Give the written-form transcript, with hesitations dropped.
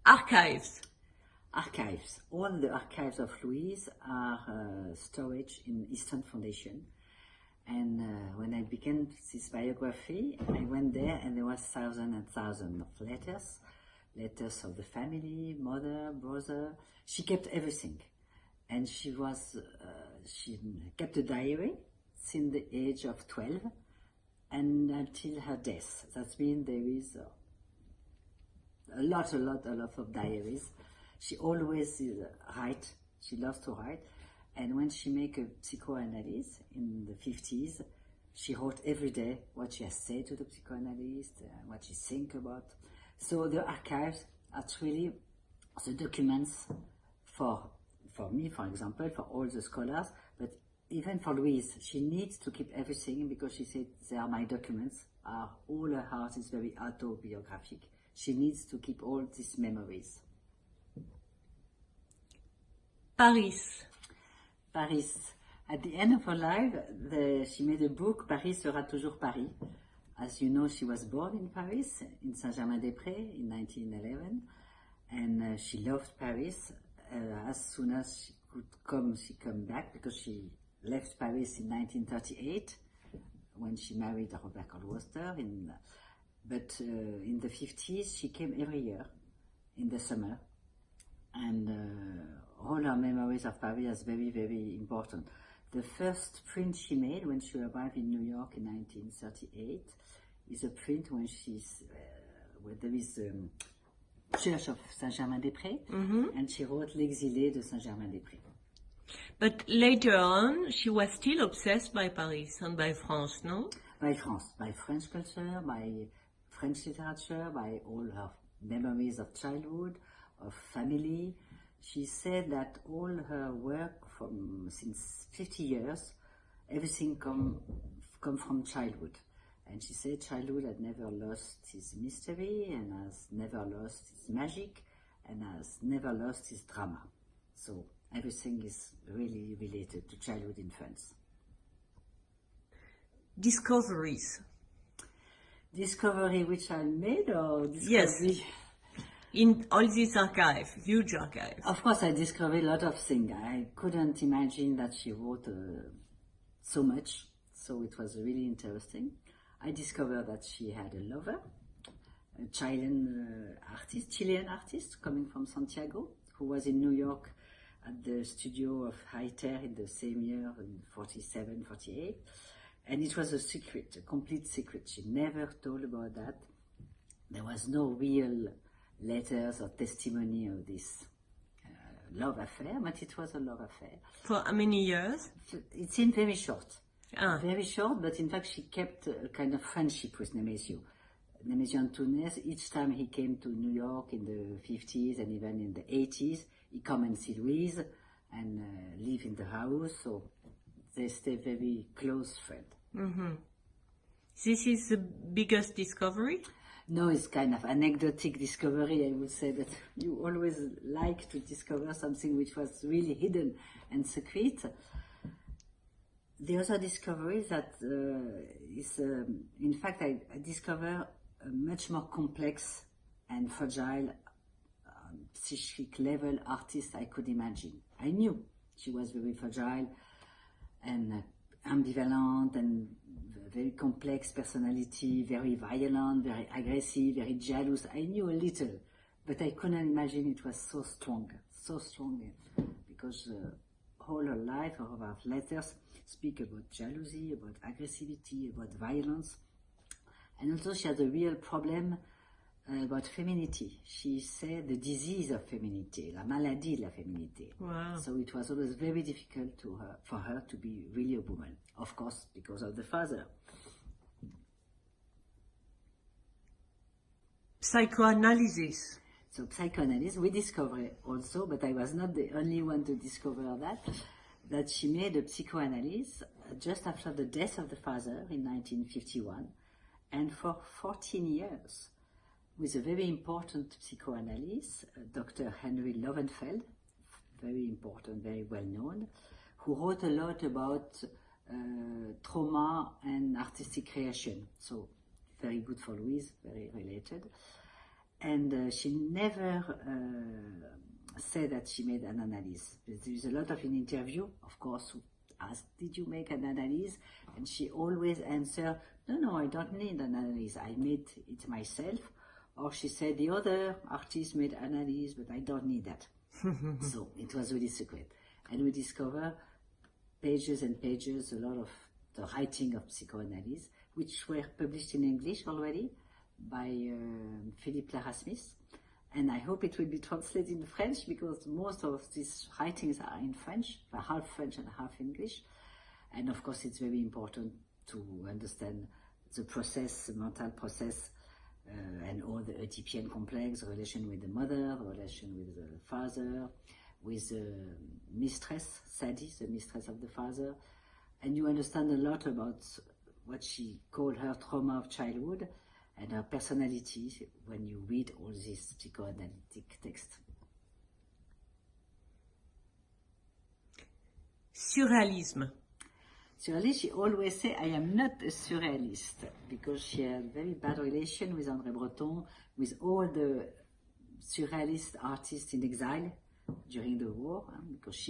Archives. Archives. All the archives of Louise are storage in Easton Foundation. And when I began this biography, I went there and there was thousands and thousands of letters of the family, mother, brother. She kept everything. And she kept a diary since the age of 12 and until her death. That means there is a lot of diaries. She always write. She loves to write. And when she make a psychoanalysis in the 50s, she wrote every day what she has said to the psychoanalyst, what she think about. So the archives are really the documents for me, for example, for all the scholars, but even for Louise. She needs to keep everything because she said, they are my documents. All her heart is very autobiographic. She needs to keep all these memories. Paris. Paris. At the end of her life, she made a book, Paris sera toujours Paris. As you know, she was born in Paris, in Saint-Germain-des-Prés in 1911, and she loved Paris. As soon as she came back, because she left Paris in 1938, when she married Robert Goldwater. But in the 50s, she came every year in the summer, and all her memories of Paris are very, very important. The first print she made when she arrived in New York in 1938 is a print when where there is Church of Saint-Germain-des-Prés, and she wrote L'Exilé de Saint-Germain-des-Prés. But later on, she was still obsessed by Paris and by France, no? By France, by French culture, by French literature, by all her memories of childhood, of family. She said that all her work since 50 years, everything come from childhood. And she said childhood had never lost its mystery and has never lost its magic and has never lost its drama. So everything is really related to childhood in France. Discoveries. Discovery which I made, or discovery? Yes. In all these archives, huge archives. Of course, I discovered a lot of things. I couldn't imagine that she wrote so much, so it was really interesting. I discovered that she had a lover, a Chilean artist coming from Santiago, who was in New York at the studio of Heiter in the same year, in 47, 48. And it was a secret, a complete secret. She never told about that. There was no real letters or testimony of this love affair, but it was a love affair. For how many years? It seemed very short. Very short, but in fact she kept a kind of friendship with Nemesio. Nemesio Antunes, each time he came to New York in the 50s and even in the 80s, he come and see Louise and live in the house, so they stay very close friends. This is the biggest discovery? No, it's kind of anecdotic discovery, I would say, that you always like to discover something which was really hidden and secret. The other discovery that is, in fact, I discover a much more complex and fragile psychic level artist I could imagine. I knew she was very fragile and ambivalent and very complex personality, very violent, very aggressive, very jealous. I knew a little, but I couldn't imagine it was so strong, because all her life, all her letters speak about jealousy, about aggressivity, about violence. And also she had a real problem about femininity. She said the disease of femininity, la maladie de la féminité. Wow. So it was always very difficult for her to be really a woman, of course, because of the father. Psychoanalysis. So psychoanalysis, we discovered also, but I was not the only one to discover that she made a psychoanalysis just after the death of the father in 1951, and for 14 years, with a very important psychoanalyst, Dr. Henry Lowenfeld, very important, very well known, who wrote a lot about trauma and artistic creation. So very good for Louise, very related. And she never said that she made an analysis. There is a lot of an interview, of course, who asked, did you make an analysis? And she always answered, no, I don't need an analysis. I made it myself. Or she said, the other artist made analysis, but I don't need that. So it was really secret. And we discovered pages and pages, a lot of the writing of psychoanalysis, which were published in English already by Philippe Larasmith. And I hope it will be translated in French, because most of these writings are in French, half French and half English. And of course, it's very important to understand the process, the mental process, and all the Oedipian complex, the relation with the mother, the relation with the father, with the mistress, Sadie, the mistress of the father. And you understand a lot about what she called her trauma of childhood and her personality when you read all these psychoanalytic texts. Surrealism. Surrealist, she always say, I am not a surrealist, because she had very bad relation with André Breton, with all the surrealist artists in exile during the war, because she